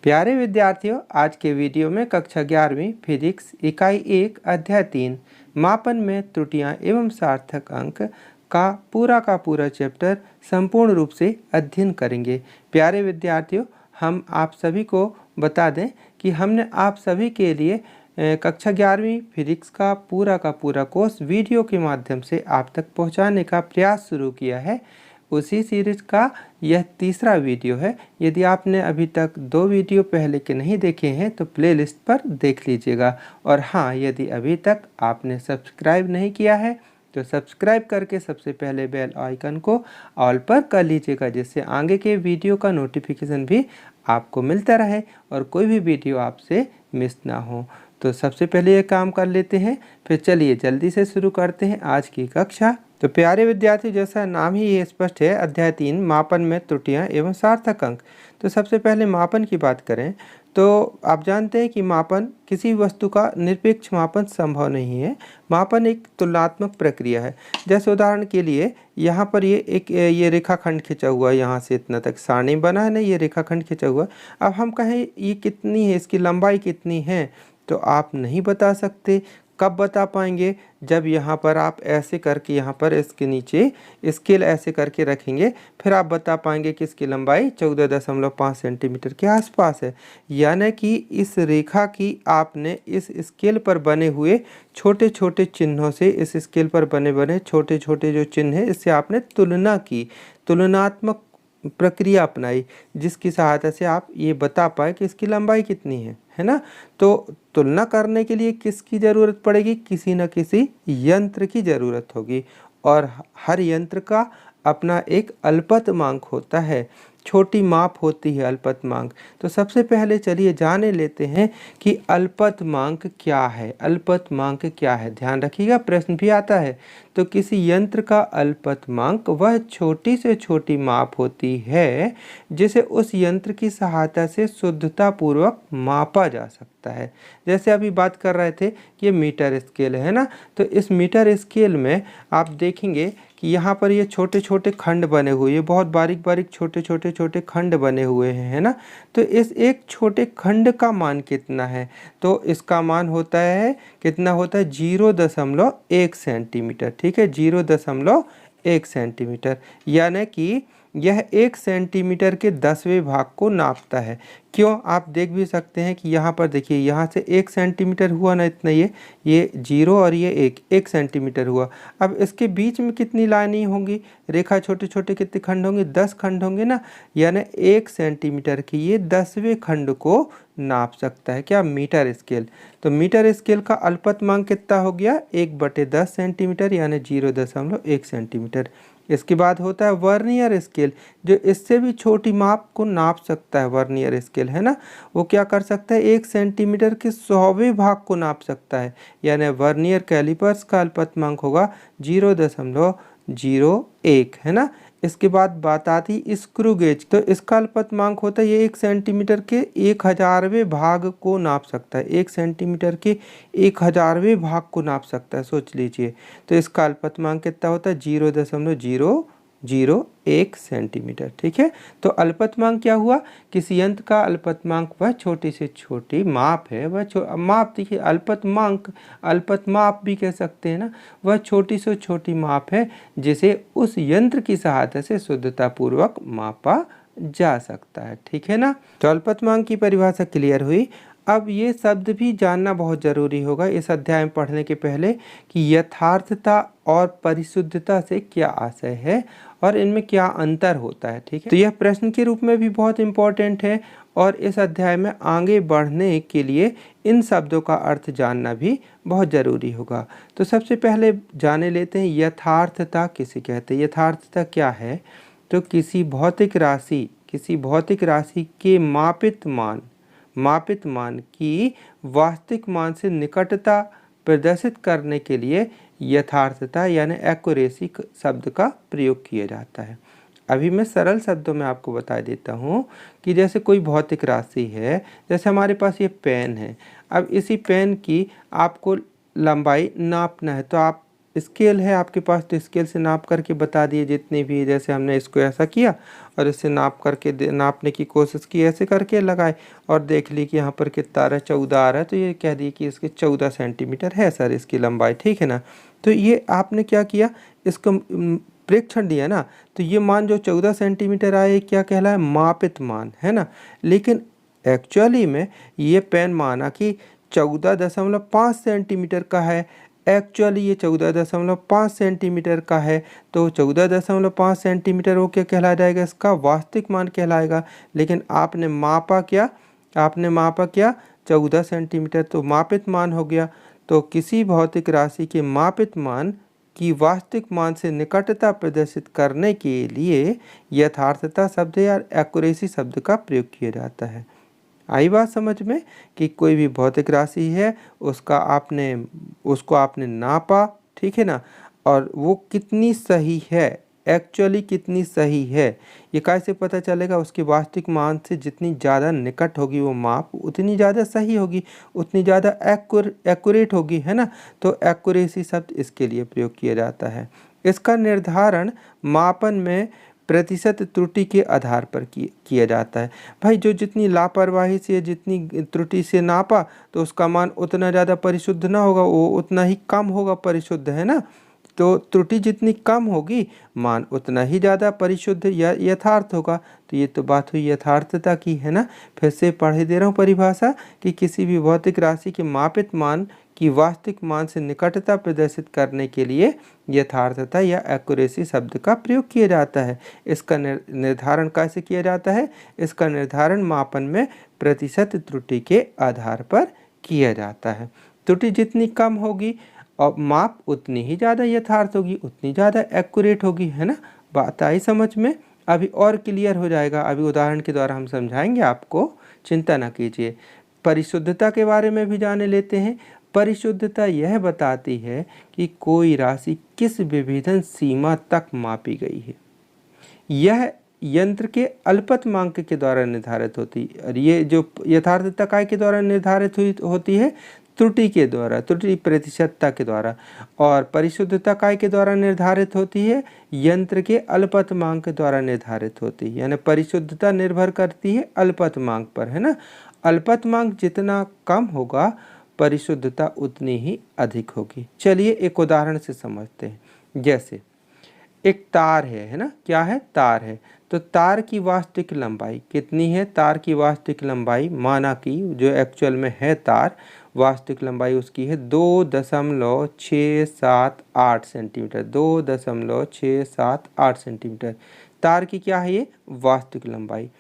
प्यारे विद्यार्थियों, आज के वीडियो में कक्षा 11वीं फिजिक्स इकाई 1 अध्याय 3 मापन में त्रुटियां एवं सार्थक अंक का पूरा चैप्टर संपूर्ण रूप से अध्ययन करेंगे। प्यारे विद्यार्थियों, हम आप सभी को बता दें कि हमने आप सभी के लिए कक्षा 11वीं फिजिक्स का पूरा कोर्स वीडियो के माध्यम से आप तक पहुंचाने का प्रयास शुरू किया है। उसी सीरीज का यह तीसरा वीडियो है। यदि आपने अभी तक 2 वीडियो पहले के नहीं देखे हैं तो प्लेलिस्ट पर देख लीजिएगा। और हाँ, यदि अभी तक आपने सब्सक्राइब नहीं किया है तो सब्सक्राइब करके सबसे पहले बेल आइकन को ऑल पर कर लीजिएगा, जिससे आगे के वीडियो का नोटिफिकेशन भी आपको मिलता रहे और कोई भी वीडियो आपसे मिस ना हो। तो सबसे पहले ये काम कर लेते हैं, फिर चलिए जल्दी से शुरू करते हैं आज की कक्षा। तो प्यारे विद्यार्थी, जैसा नाम ही ये स्पष्ट है, अध्याय 3 मापन में त्रुटियां एवं सार्थक अंक। तो सबसे पहले मापन की बात करें तो आप जानते हैं कि मापन किसी वस्तु का निरपेक्ष मापन संभव नहीं है। मापन एक तुलनात्मक प्रक्रिया है। जैसे उदाहरण के लिए यहाँ पर ये रेखाखंड खिंचा हुआ है, यहाँ से इतना तक सारणी बना है ना, ये रेखाखंड खिंचा हुआ। अब हम कहें ये कितनी है, इसकी लंबाई कितनी है, तो आप नहीं बता सकते। कब बता पाएंगे? जब यहाँ पर आप ऐसे करके यहाँ पर इसके नीचे स्केल ऐसे करके रखेंगे, फिर आप बता पाएंगे कि इसकी लंबाई 14.5 सेंटीमीटर के आसपास है। यानी कि इस रेखा की आपने इस स्केल पर बने हुए छोटे छोटे चिन्हों से, इस स्केल पर बने छोटे छोटे जो चिन्ह है, इससे आपने तुलना की, तुलनात्मक प्रक्रिया अपनाई, जिसकी सहायता से आप ये बता पाए कि इसकी लंबाई कितनी है ना। तो तुलना करने के लिए किसकी ज़रूरत पड़ेगी? किसी न किसी यंत्र की ज़रूरत होगी, और हर यंत्र का अपना एक अल्पतमांक होता है, छोटी माप होती है अल्पतमांक। तो सबसे पहले चलिए जाने लेते हैं कि अल्पतमांक क्या है। अल्पतमांक क्या है, ध्यान रखिएगा, प्रश्न भी आता है। तो किसी यंत्र का अल्पतमांक वह छोटी से छोटी माप होती है जिसे उस यंत्र की सहायता से शुद्धतापूर्वक मापा जा सकता है। जैसे अभी बात कर रहे थे कि ये मीटर स्केल है ना, तो इस मीटर स्केल में आप देखेंगे कि यहाँ पर ये छोटे छोटे खंड बने हुए हैं, बहुत बारीक छोटे खंड बने हुए हैं, है ना। तो इस एक छोटे खंड का मान कितना है? तो इसका मान होता है, कितना होता है? 0.1 सेंटीमीटर। ठीक है, 0.1 सेंटीमीटर, यानी कि यह 1 सेंटीमीटर के 10वें भाग को नापता है। क्यों? आप देख भी सकते हैं कि यहाँ पर देखिए, यहाँ से 1 सेंटीमीटर हुआ ना, इतना ये 0 और ये 1 सेंटीमीटर हुआ। अब इसके बीच में कितनी लाइनें होंगी? रेखा छोटे छोटे कितने खंड होंगे? 10 खंड होंगे ना, यानी 1 सेंटीमीटर की ये 10वें खंड को नाप सकता है क्या? Metre scale. तो मीटर स्केल का अल्पतमांक कितना हो गया? 1/10 सेंटीमीटर, यानी 0.1 सेंटीमीटर। इसके बाद होता है वर्नियर स्केल, जो इससे भी छोटी माप को नाप सकता है। वर्नियर स्केल है ना, वो क्या कर सकता है? 1 सेंटीमीटर के 100वें भाग को नाप सकता है, यानी वर्नियर कैलिपर्स का अल्पतमांक होगा 0.01, है ना। इसके बाद बात आती स्क्रू गेज। तो इसका अल्पतमांक होता है, ये 1 सेंटीमीटर के 1000वें भाग को नाप सकता है। 1 सेंटीमीटर के 1000वें भाग को नाप सकता है, सोच लीजिए। तो इसका अल्पतमांक कितना होता है? 0.001 सेंटीमीटर। ठीक है, तो अल्पतमांक क्या हुआ? किसी यंत्र का अल्पतमांक वह छोटी से छोटी माप है, वह माप, देखिए अल्पतमाप भी कह सकते हैं ना, वह छोटी से छोटी माप है जिसे उस यंत्र की सहायता से शुद्धतापूर्वक मापा जा सकता है। ठीक है ना, तो अल्पतमांक की परिभाषा क्लियर हुई। अब ये शब्द भी जानना बहुत ज़रूरी होगा इस अध्याय में पढ़ने के पहले कि यथार्थता और परिशुद्धता से क्या आशय है और इनमें क्या अंतर होता है। ठीक है, तो यह प्रश्न के रूप में भी बहुत इम्पोर्टेंट है, और इस अध्याय में आगे बढ़ने के लिए इन शब्दों का अर्थ जानना भी बहुत ज़रूरी होगा। तो सबसे पहले जाने लेते हैं यथार्थता किसे कहते हैं। यथार्थता क्या है? तो किसी भौतिक राशि के मापित मान की वास्तविक मान से निकटता प्रदर्शित करने के लिए यथार्थता यानी एक्यूरेसी शब्द का प्रयोग किया जाता है। अभी मैं सरल शब्दों में आपको बता देता हूँ कि जैसे कोई भौतिक राशि है, जैसे हमारे पास ये पेन है। अब इसी पेन की आपको लंबाई नापना है, तो आप स्केल है आपके पास तो स्केल से नाप करके बता दिए जितनी भी, जैसे हमने इसको ऐसा किया और इससे नाप करके नापने की कोशिश की, ऐसे करके लगाए और देख ली कि यहाँ पर कितना आ रहा है, 14 आ रहा है, तो ये कह दिए कि इसके 14 सेंटीमीटर है सर इसकी लंबाई, ठीक है ना। तो ये आपने क्या किया, इसको प्रेक्षण दिया ना, तो ये मान जो 14 सेंटीमीटर आए क्या कहलाए, मापित मान, है ना। लेकिन एक्चुअली में ये पेन माना कि 14.5 सेंटीमीटर का है, एक्चुअली ये 14.5 सेंटीमीटर का है, तो 14.5 सेंटीमीटर वो क्या कहला जाएगा, इसका वास्तविक मान कहलाएगा। लेकिन आपने मापा क्या, 14 सेंटीमीटर, तो मापित मान हो गया। तो किसी भौतिक राशि के मापित मान की वास्तविक मान से निकटता प्रदर्शित करने के लिए यथार्थता शब्द या एक्यूरेसी शब्द का प्रयोग किया जाता है। आई बात समझ में कि कोई भी भौतिक राशि है उसको आपने नापा, ठीक है ना, और वो कितनी सही है, एक्चुअली कितनी सही है, ये कैसे पता चलेगा, उसके वास्तविक मान से जितनी ज़्यादा निकट होगी वो माप उतनी ज़्यादा सही होगी, उतनी ज़्यादा एक्यूरेट होगी, है ना। तो एक्यूरेसी शब्द इसके लिए प्रयोग किया जाता है। इसका निर्धारण मापन में प्रतिशत त्रुटि के आधार पर किया जाता है। भाई जो जितनी लापरवाही से, जितनी त्रुटि से नापा तो उसका मान उतना ज़्यादा परिशुद्ध ना होगा, वो उतना ही कम होगा परिशुद्ध, है ना। तो त्रुटि जितनी कम होगी मान उतना ही ज़्यादा परिशुद्ध या यथार्थ होगा। तो ये तो बात हुई यथार्थता की, है ना। फिर से पढ़े दे रहा हूँ परिभाषा कि किसी भी भौतिक राशि के मापित मान की वास्तविक मान से निकटता प्रदर्शित करने के लिए यथार्थता या एक्यूरेसी शब्द का प्रयोग किया जाता है। इसका निर्धारण कैसे किया जाता है, इसका निर्धारण मापन में प्रतिशत त्रुटि के आधार पर किया जाता है। त्रुटि जितनी कम होगी और माप उतनी ही ज़्यादा यथार्थ होगी, उतनी ज़्यादा एक्यूरेट होगी, है ना। बात आई समझ में, अभी और क्लियर हो जाएगा, अभी उदाहरण के द्वारा हम समझाएंगे आपको, चिंता ना कीजिए। परिशुद्धता के बारे में भी जाने लेते हैं। परिशुद्धता यह बताती है कि कोई राशि किस विभेदन सीमा तक मापी गई है। यह यंत्र के अल्पतमांक के द्वारा निर्धारित होती है, और ये जो यथार्थता काय के द्वारा निर्धारित होती है, त्रुटि के द्वारा, त्रुटि प्रतिशतता के द्वारा। और परिशुद्धता काय के द्वारा निर्धारित होती है, यंत्र के अल्पतमांक द्वारा निर्धारित होती है। यानी परिशुद्धता निर्भर करती है अल्पतमांक पर, है ना। अल्पतमांक जितना कम होगा परिशुद्धता उतनी ही अधिक होगी। चलिए एक उदाहरण से समझते हैं। जैसे एक तार है ना, क्या है, तार है। तो तार की वास्तविक लंबाई कितनी है, तार की वास्तविक लंबाई माना कि जो एक्चुअल में है तार, वास्तविक लंबाई उसकी है 2.678 सेंटीमीटर, 2.678 सेंटीमीटर तार की क्या है ये वास्तविक लंबाई।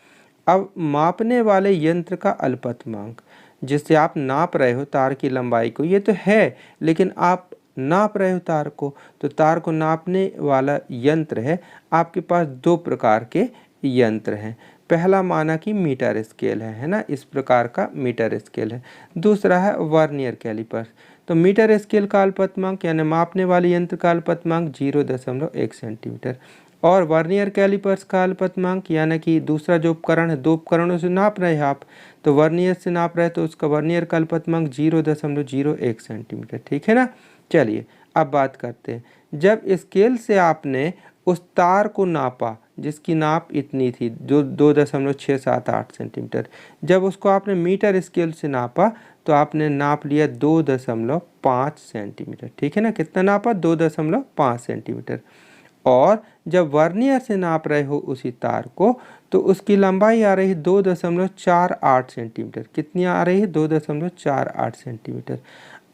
अब मापने वाले यंत्र का अल्पतमांक जिससे आप नाप रहे हो तार की लंबाई को, ये तो है लेकिन आप नाप रहे हो तार को, तो तार को नापने वाला यंत्र है। आपके पास दो प्रकार के यंत्र हैं। पहला माना कि मीटर स्केल है ना, इस प्रकार का मीटर स्केल है। दूसरा है वर्नियर कैलिपर्स। तो मीटर स्केल का अल्पतमांक यानी मापने वाले यंत्र का अल्पतमांक 0.1 सेंटीमीटर, और वर्नियर कैलिपर्स का अल्पतमांक यानी कि दूसरा जो उपकरण है, दो उपकरणों से नाप रहे हैं आप, तो वर्नियर से नाप रहे हैं तो उसका वर्नियर का अल्पतमांक 0.01 सेंटीमीटर, ठीक है ना। चलिए अब बात करते हैं, जब स्केल से आपने उस तार को नापा जिसकी नाप इतनी थी, जो 2.678 सेंटीमीटर, जब उसको आपने मीटर स्केल से नापा तो आपने नाप लिया 2.5 सेंटीमीटर, ठीक है ना। कितना नापा, 2.5 सेंटीमीटर। और जब वर्नियर से नाप रहे हो उसी तार को तो उसकी लंबाई आ रही है 2.48 सेंटीमीटर। कितनी आ रही है, 2.48 सेंटीमीटर।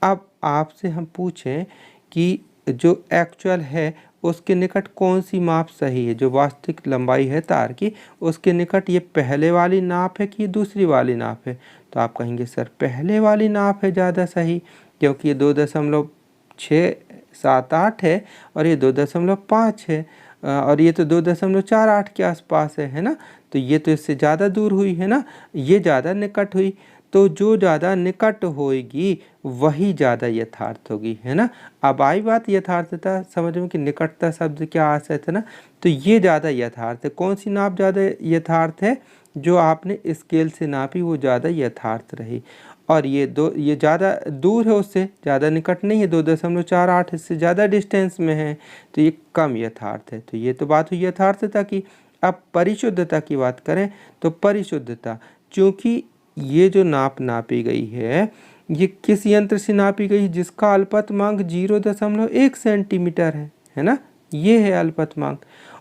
अब आपसे हम पूछें कि जो एक्चुअल है उसके निकट कौन सी माप सही है, जो वास्तविक लंबाई है तार की उसके निकट ये पहले वाली नाप है कि दूसरी वाली नाप है। तो आप कहेंगे सर पहले वाली नाप है ज़्यादा सही, क्योंकि ये 2.678 है और ये 2.5 है, और ये तो 2.48 के आसपास है ना। तो ये तो इससे ज़्यादा दूर हुई है ना, ये ज़्यादा निकट हुई। तो जो ज़्यादा निकट होगी वही ज़्यादा यथार्थ होगी, है ना। अब आई बात यथार्थता समझ में कि निकटता शब्द क्या आशय था ना, तो ये ज़्यादा यथार्थ है। कौन सी नाप ज़्यादा यथार्थ है, जो आपने स्केल से नापी वो ज़्यादा यथार्थ रही। और ये ज़्यादा दूर है, उससे ज़्यादा निकट नहीं है, 2.48 इससे ज़्यादा डिस्टेंस में है, तो ये कम यथार्थ है। तो ये तो बात हुई यथार्थता की। अब परिशुद्धता की बात करें तो परिशुद्धता, चूँकि ये जो नाप नापी गई है ये किस यंत्र से नापी गई जिसका अल्पतमांक 0.1 सेंटीमीटर है ना, ये है अल्पतमांक।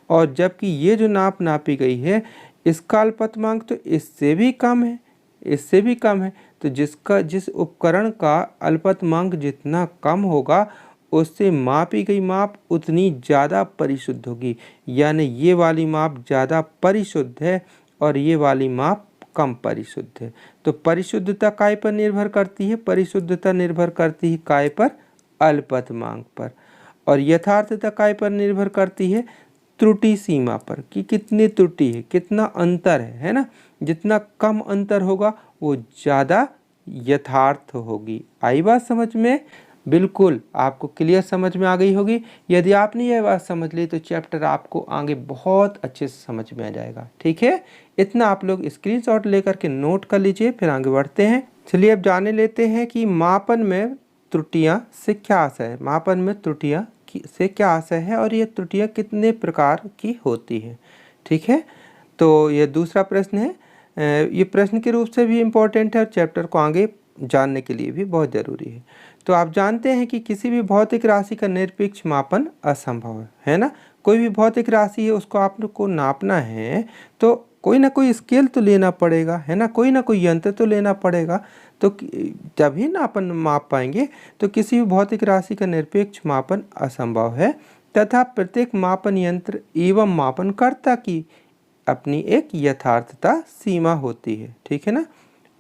और जबकि ये जो नाप नापी गई है इसका अल्पतमांक तो इससे भी कम है, इससे भी कम है। तो जिस उपकरण का अल्पतमांक जितना कम होगा उससे मापी गई माप उतनी ज़्यादा परिशुद्ध होगी, यानी ये वाली माप ज़्यादा परिशुद्ध है और ये वाली माप कम परिशुद्ध है। तो परिशुद्धता काय पर निर्भर करती है? परिशुद्धता निर्भर करती है काय पर? अल्पतमांक पर। और यथार्थता काय पर निर्भर करती है? त्रुटि सीमा पर, कि कितनी त्रुटि है, कितना अंतर है ना। जितना कम अंतर होगा वो ज़्यादा यथार्थ होगी। आई बात समझ में? बिल्कुल आपको क्लियर समझ में आ गई होगी। यदि आपने यह बात समझ ली तो चैप्टर आपको आगे बहुत अच्छे से समझ में आ जाएगा। ठीक है, इतना आप लोग स्क्रीनशॉट लेकर के नोट कर लीजिए, फिर आगे बढ़ते हैं। चलिए अब जाने लेते हैं कि मापन में त्रुटियां से क्या आशय है। मापन में त्रुटियां से क्या आशय है और ये त्रुटियां कितने प्रकार की होती है। ठीक है, तो ये दूसरा प्रश्न है। ये प्रश्न के रूप से भी इम्पोर्टेंट है और चैप्टर को आगे जानने के लिए भी बहुत ज़रूरी है। तो आप जानते हैं कि किसी भी भौतिक राशि का निरपेक्ष मापन असंभव है ना। कोई भी भौतिक राशि है उसको आपको नापना है तो कोई ना कोई स्केल तो लेना पड़ेगा, है ना, कोई ना कोई यंत्र तो लेना पड़ेगा, तो तभी नापन माप पाएंगे। तो किसी भी भौतिक राशि का निरपेक्ष मापन असंभव है तथा प्रत्येक मापन यंत्र एवं मापनकर्ता की अपनी एक यथार्थता सीमा होती है। ठीक है ना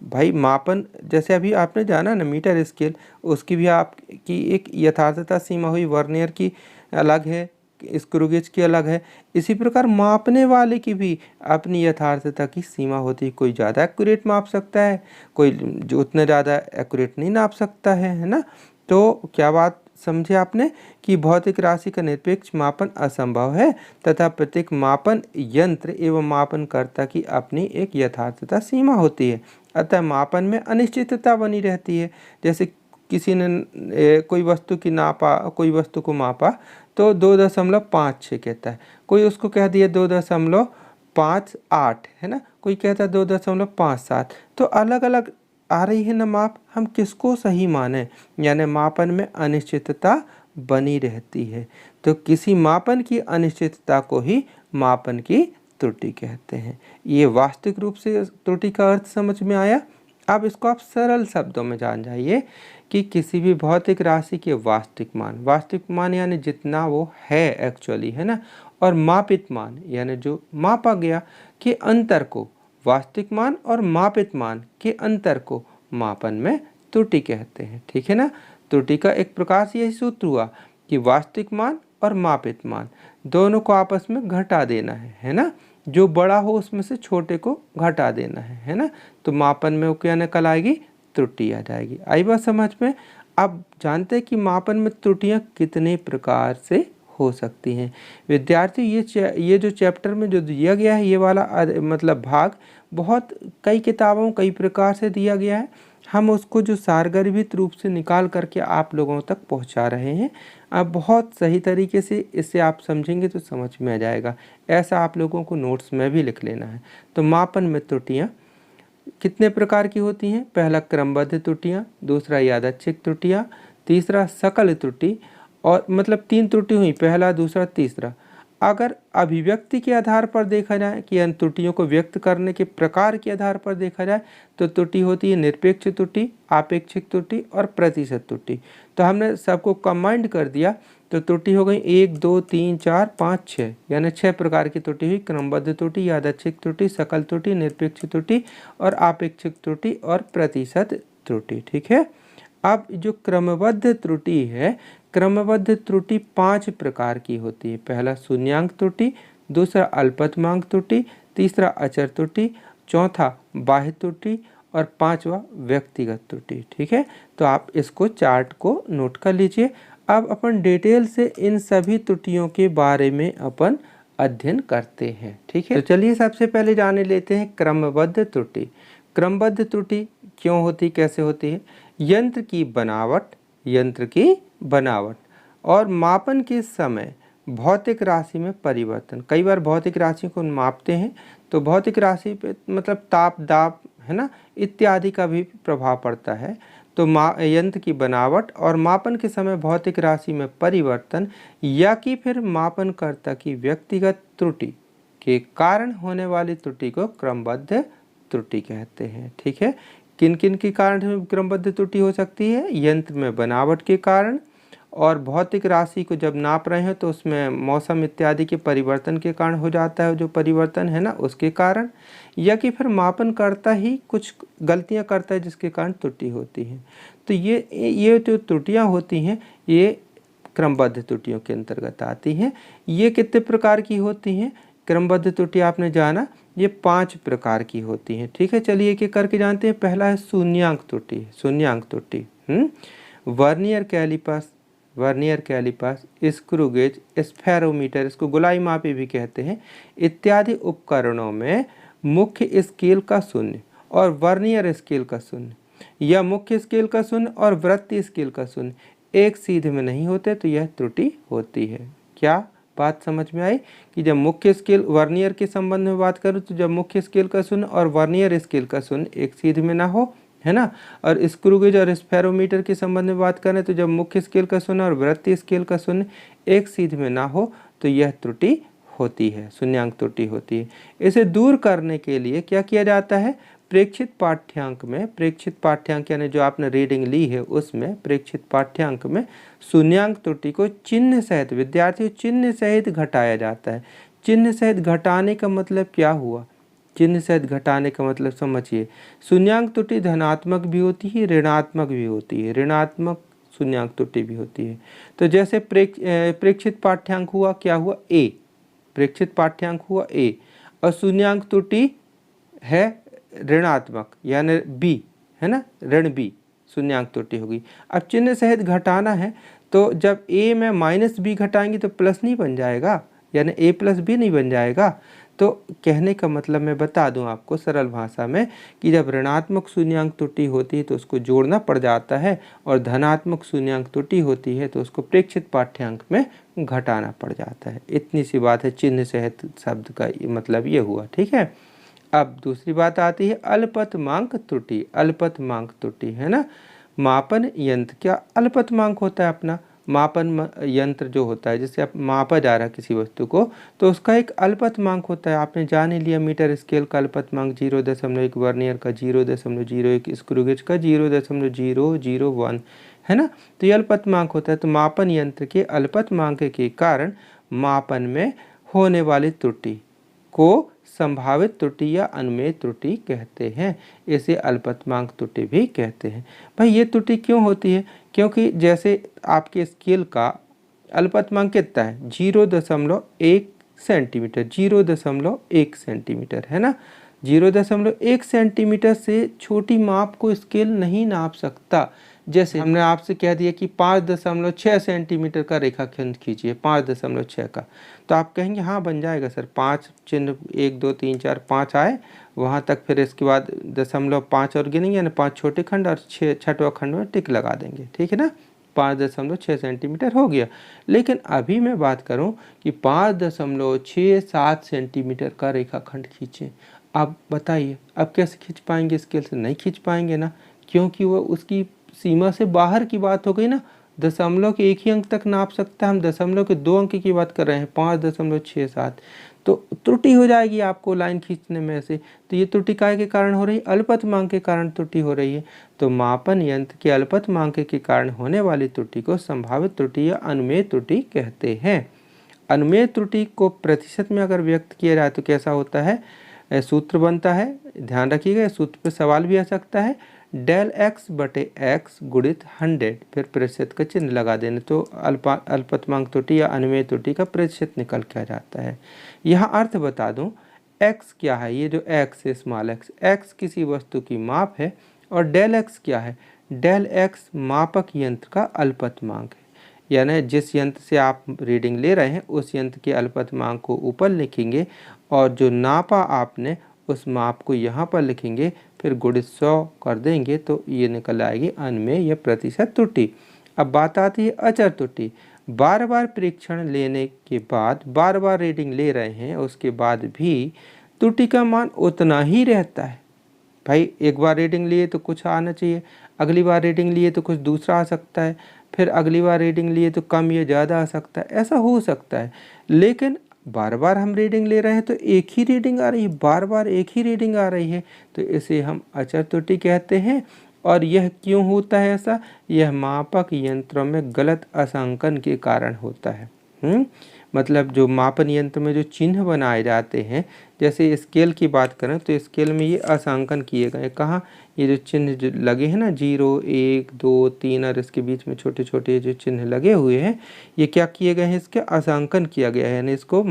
भाई, मापन जैसे अभी आपने जाना ना मीटर स्केल, उसकी भी आपकी एक यथार्थता सीमा हुई, वर्नियर की अलग है, स्क्रू गेज की अलग है। इसी प्रकार मापने वाले की भी अपनी यथार्थता की सीमा होती है। कोई ज़्यादा एक्यूरेट माप सकता है, कोई जो उतना ज़्यादा एक्यूरेट नहीं नाप सकता है ना। तो क्या बात समझे आपने कि भौतिक राशि का निरपेक्ष मापन असंभव है तथा प्रत्येक मापन यंत्र एवं मापनकर्ता की अपनी एक यथार्थता सीमा होती है। अतः मापन में अनिश्चितता बनी रहती है। जैसे किसी ने कोई वस्तु की नापा, कोई वस्तु को मापा तो 2.56 कहता है, कोई उसको कह दिया 2.58 है ना, कोई कहता है 2.57। तो अलग अलग आ रही है ना माप, हम किसको सही माने? यानी मापन में अनिश्चितता बनी रहती है। तो किसी मापन की अनिश्चितता को ही मापन की त्रुटि कहते हैं। ये वास्तविक रूप से त्रुटि का अर्थ समझ में आया। अब इसको आप सरल शब्दों में जान जाइए कि किसी भी भौतिक राशि के वास्तविक मान यानी जितना वो है एक्चुअली, है ना, और मापित मान यानी जो मापा गया के अंतर को, वास्तविक मान और मापित मान के अंतर को मापन में त्रुटि कहते हैं। ठीक है ना। त्रुटि का एक प्रकार से यही सूत्र हुआ कि वास्तविक मान और मापित मान दोनों को आपस में घटा देना है ना। जो बड़ा हो उसमें से छोटे को घटा देना है ना। तो मापन में वो क्या निकल आएगी? त्रुटि आ जाएगी। आई बात समझ में? अब जानते हैं कि मापन में त्रुटियां कितने प्रकार से हो सकती हैं। विद्यार्थी ये जो चैप्टर में जो दिया गया है, ये वाला मतलब भाग बहुत कई किताबों कई प्रकार से दिया गया है। हम उसको जो सारगर्भित रूप से निकाल करके आप लोगों तक पहुंचा रहे हैं। अब बहुत सही तरीके से इसे आप समझेंगे तो समझ में आ जाएगा। ऐसा आप लोगों को नोट्स में भी लिख लेना है। तो मापन में त्रुटियाँ कितने प्रकार की होती हैं? पहला क्रमबद्ध त्रुटियाँ, दूसरा यादृच्छिक त्रुटियाँ, तीसरा सकल त्रुटि, और मतलब 3 त्रुटि हुई, पहला दूसरा तीसरा। अगर अभिव्यक्ति के आधार पर देखा जाए कि इन त्रुटियों को व्यक्त करने के प्रकार के आधार पर देखा जाए तो त्रुटि होती है निरपेक्ष त्रुटि, आपेक्षिक त्रुटि और प्रतिशत त्रुटि। तो हमने सबको कंबाइंड कर दिया तो त्रुटि हो गई 1, 2, 3, 4, 5, 6, यानी 6 प्रकार की त्रुटि हुई। क्रमबद्ध त्रुटि, यादृच्छिक त्रुटि, सकल त्रुटि, निरपेक्ष त्रुटि और आपेक्षिक त्रुटि और प्रतिशत त्रुटि। ठीक है। अब जो क्रमबद्ध त्रुटि है, क्रमबद्ध त्रुटि 5 प्रकार की होती है। पहला शून्यांक त्रुटि, दूसरा अल्पतमांक त्रुटि, तीसरा अचर त्रुटि, चौथा बाह्य त्रुटि और पांचवा व्यक्तिगत त्रुटि। ठीक है। तो आप इसको चार्ट को नोट कर लीजिए। अब अपन डिटेल से इन सभी त्रुटियों के बारे में अपन अध्ययन करते हैं। ठीक है। तो चलिए सबसे पहले जाने लेते हैं क्रमबद्ध त्रुटि। क्रमबद्ध त्रुटि क्यों होती, कैसे होती है? यंत्र की बनावट और मापन के समय भौतिक राशि में परिवर्तन। कई बार भौतिक राशि को मापते हैं तो भौतिक राशि पे मतलब ताप, दाब, है ना, इत्यादि का भी प्रभाव पड़ता है। तो यंत्र की बनावट और मापन के समय भौतिक राशि में परिवर्तन या कि फिर मापनकर्ता की व्यक्तिगत त्रुटि के कारण होने वाली त्रुटि को क्रमबद्ध त्रुटि कहते हैं। ठीक है, किन किन के कारण क्रमबद्ध त्रुटि हो सकती है? यंत्र में बनावट के कारण, और भौतिक राशि को जब नाप रहे हैं तो उसमें मौसम इत्यादि के परिवर्तन के कारण हो जाता है, जो परिवर्तन है ना उसके कारण, या कि फिर मापन करता ही कुछ गलतियां करता है जिसके कारण त्रुटि होती है। तो ये जो त्रुटियां होती हैं ये क्रमबद्ध त्रुटियों के अंतर्गत आती हैं। ये कितने प्रकार की होती हैं क्रमबद्ध त्रुटि? आपने जाना ये 5 प्रकार की होती हैं। ठीक है, चलिए एक एक करके जानते हैं। पहला है शून्यांक त्रुटि। शून्यांक त्रुटि vernier callipers, screw gauge, spherometer, इसको गोलाई मापी भी कहते हैं, इत्यादि उपकरणों में मुख्य स्केल का शून्य और वर्नियर स्केल का शून्य या मुख्य स्केल का शून्य और वृत्तीय स्केल का शून्य एक सीधे में नहीं होते तो यह त्रुटि होती है। क्या बात समझ में आई? कि जब मुख्य स्केल, वर्नियर के संबंध में बात करूं तो जब मुख्य स्केल का शून्य और वर्नियर स्केल का शून्य एक सीधे में ना हो, है ना, और स्क्रू गेज और स्फेरोमीटर के संबंध में बात करें तो जब मुख्य स्केल का शून्य और वृत्तीय स्केल का शून्य एक सीध में ना हो तो यह त्रुटि होती है, शून्यांक त्रुटि होती है। इसे दूर करने के लिए क्या किया जाता है? प्रेक्षित पाठ्यांक यानी जो आपने रीडिंग ली है उसमें प्रेक्षित पाठ्यांक में शून्यांक त्रुटि को चिन्ह सहित, विद्यार्थियों चिन्ह सहित घटाया जाता है। चिन्ह सहित घटाने का मतलब क्या हुआ? चिन्ह सहित घटाने का मतलब समझिए, शून्यांक त्रुटि धनात्मक भी होती है, ऋणात्मक भी होती है, ऋणात्मक शून्यांक त्रुटि भी होती है। तो जैसे प्रेक्षित पाठ्यांक हुआ, क्या हुआ? ए, प्रेक्षित पाठ्यांक हुआ ए, और शून्यांक त्रुटि है ऋणात्मक यानी बी, है ना, ऋण बी, शून्यांक त्रुटि होगी। अब चिन्ह सहित घटाना है तो जब ए में -b घटाएंगे तो प्लस नहीं बन जाएगा, यानी a + b नहीं बन जाएगा। तो कहने का मतलब मैं बता दूं आपको सरल भाषा में कि जब ऋणात्मक शून्यांक त्रुटि होती है तो उसको जोड़ना पड़ जाता है, और धनात्मक शून्यांक त्रुटि होती है तो उसको प्रेक्षित पाठ्यांक में घटाना पड़ जाता है। इतनी सी बात है, चिन्ह सहित शब्द का मतलब ये हुआ। ठीक है, अब दूसरी बात आती है अल्पतमांक त्रुटि। अल्पतमांक त्रुटि, है ना, मापन यंत्र क्या अल्पतमांक होता है अपना? मापन यंत्र जो होता है, जैसे आप मापा जा रहा है किसी वस्तु को तो उसका एक अल्पतमांक होता है। आपने जान ही लिया, मीटर स्केल का अल्पतमांक 0.1, वर्नियर का 0.01, स्क्रू गेज का 0.001, है ना। तो ये अल्पतमांक होता है। तो मापन यंत्र के अल्पतमांक के कारण मापन में होने वाली त्रुटि को संभावित त्रुटि या अनुमेय त्रुटि कहते हैं। इसे अल्पतमांक त्रुटि भी कहते हैं। भाई ये त्रुटि क्यों होती है? क्योंकि जैसे आपके स्केल का अल्पतमांक कितना है? 0.1 सेंटीमीटर, 0.1 सेंटीमीटर, है ना। 0.1 सेंटीमीटर से छोटी माप को स्केल नहीं नाप सकता। जैसे हमने आपसे कह दिया कि 5.6 सेंटीमीटर का रेखाखंड खींचिए, 5.6 का, तो आप कहेंगे हाँ बन जाएगा सर। 5 चिन्ह 1 2 3 4 5 आए वहाँ तक, फिर इसके बाद 0.5 और गिनेंगे ना, 5 छोटे खंड और 6वां खंड में टिक लगा देंगे। ठीक है ना, 5.6 सेंटीमीटर हो गया। लेकिन अभी मैं बात करूं कि 5.67 सेंटीमीटर का रेखाखंड खींचें। अब बताइए अब कैसे खींच पाएंगे? स्केल से नहीं खींच पाएंगे ना, क्योंकि वो उसकी सीमा से बाहर की बात हो गई ना। दशमलव के 1 ही अंक तक नाप सकता है, हम दशमलव के 2 अंक की बात कर रहे हैं, 5.67। तो त्रुटि हो जाएगी आपको लाइन खींचने में से। तो ये त्रुटि काय के कारण हो रही है? अल्पतमांक के कारण त्रुटि हो रही है। तो मापन यंत्र के अल्पतमांक के कारण होने वाली त्रुटि को संभावित त्रुटि या अनुमेय त्रुटि कहते हैं। अनुमेय त्रुटि को प्रतिशत में अगर व्यक्त किया जाए तो कैसा होता है? सूत्र बनता है, ध्यान रखिएगा, सूत्र पर सवाल भी आ सकता है। डेल x/x गुणित 100, फिर प्रतिशत का चिन्ह लगा देने तो अल्पतमांक त्रुटि या अनुमेय त्रुटि का प्रतिशत निकल के आ जाता है। यहाँ अर्थ बता दूं, x क्या है? ये जो x है स्मॉल x किसी वस्तु की माप है, और डेल x क्या है? डेल x मापक यंत्र का अल्पतमांक है। यानी जिस यंत्र से आप रीडिंग ले रहे हैं उस यंत्र के अल्पतमांक को ऊपर लिखेंगे और जो नापा आपने उस माप को यहाँ पर लिखेंगे, फिर गुणित 100 कर देंगे तो ये निकल आएगी अनुमेय या प्रतिशत त्रुटि। अब बात आती है अचर त्रुटि। बार बार परीक्षण लेने के बाद बार बार रीडिंग ले रहे हैं, उसके बाद भी त्रुटि का मान उतना ही रहता है। भाई एक बार रीडिंग लिए तो कुछ आना चाहिए, अगली बार रीडिंग लिए तो कुछ दूसरा आ सकता है, फिर अगली बार रीडिंग लिए तो कम या ज़्यादा आ सकता है, ऐसा हो सकता है। लेकिन बार बार हम रीडिंग ले रहे हैं तो एक ही रीडिंग आ रही है, बार बार एक ही रीडिंग आ रही है, तो इसे हम अचर त्रुटि कहते हैं। और यह क्यों होता है ऐसा? यह मापक यंत्रों में गलत अंशांकन के कारण होता है। मतलब जो मापन यंत्र में जो चिन्ह बनाए जाते हैं, जैसे स्केल की बात करें तो स्केल में ये अंशांकन किए गए, कहाँ? ये जो चिन्ह जो लगे हैं ना, 0, 1, 2, 3 और इसके बीच में छोटे छोटे जो चिन्ह लगे हुए हैं, ये क्या किए गए हैं? इसके अंशांकन किया गया है, यानी इसको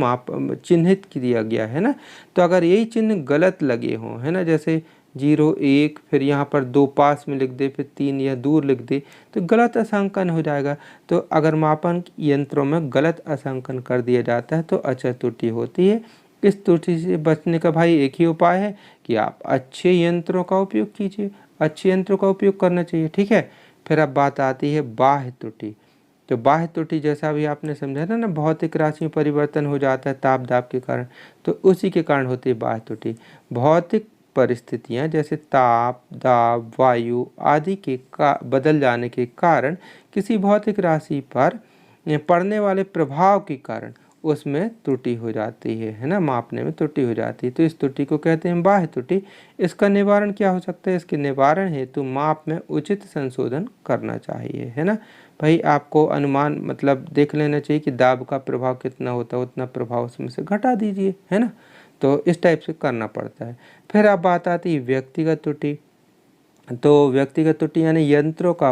चिन्हित किया गया है ना। तो अगर यही चिन्ह गलत लगे हों, है ना, जैसे 0, 1, फिर यहाँ पर 2 पास में लिख दे, फिर 3 या दूर लिख दे, तो गलत अंशांकन हो जाएगा। तो अगर मापन यंत्रों में गलत अंशांकन कर दिया जाता है तो अचर त्रुटि होती है। इस त्रुटि से बचने का भाई एक ही उपाय है कि आप अच्छे यंत्रों का उपयोग कीजिए, अच्छे यंत्रों का उपयोग करना चाहिए, ठीक है। फिर अब बात आती है बाह्य त्रुटि। तो बाह्य त्रुटि जैसा भी आपने समझा था ना, भौतिक राशि में परिवर्तन हो जाता है ताप दाब के कारण, तो उसी के कारण होती है बाह्य त्रुटि। भौतिक परिस्थितियां जैसे ताप दाब वायु आदि के बदल जाने के कारण किसी भौतिक राशि पर पड़ने वाले प्रभाव के कारण उसमें त्रुटि हो जाती है ना, मापने में त्रुटि हो जाती है, तो इस त्रुटि को कहते हैं बाह्य त्रुटि। इसका निवारण क्या हो सकता है? इसके निवारण हेतु माप में उचित संशोधन करना चाहिए, है ना। भाई आपको अनुमान मतलब देख लेना चाहिए कि दाब का प्रभाव कितना होता है, उतना प्रभाव उसमें से घटा दीजिए, है ना। तो इस टाइप से करना पड़ता है। फिर अब बात आती है व्यक्तिगत त्रुटि। तो व्यक्तिगत त्रुटि यानी यंत्रों का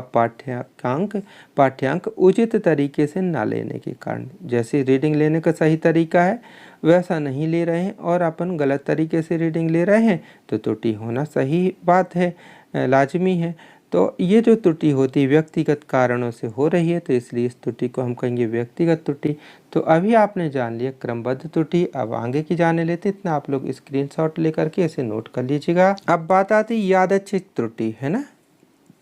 पाठ्यांक उचित तरीके से ना लेने के कारण, जैसे रीडिंग लेने का सही तरीका है वैसा नहीं ले रहे हैं और अपन गलत तरीके से रीडिंग ले रहे हैं, तो त्रुटि होना सही बात है, लाजमी है। तो ये जो त्रुटि होती है व्यक्तिगत कारणों से हो रही है, तो इसलिए इस त्रुटि को हम कहेंगे व्यक्तिगत त्रुटि। तो अभी आपने जान लिया क्रमबद्ध त्रुटि, अब आगे की जाने लेते, इतना आप लोग स्क्रीनशॉट लेकर के इसे नोट कर लीजिएगा। अब बात आती है यादृच्छिक त्रुटि, है ना।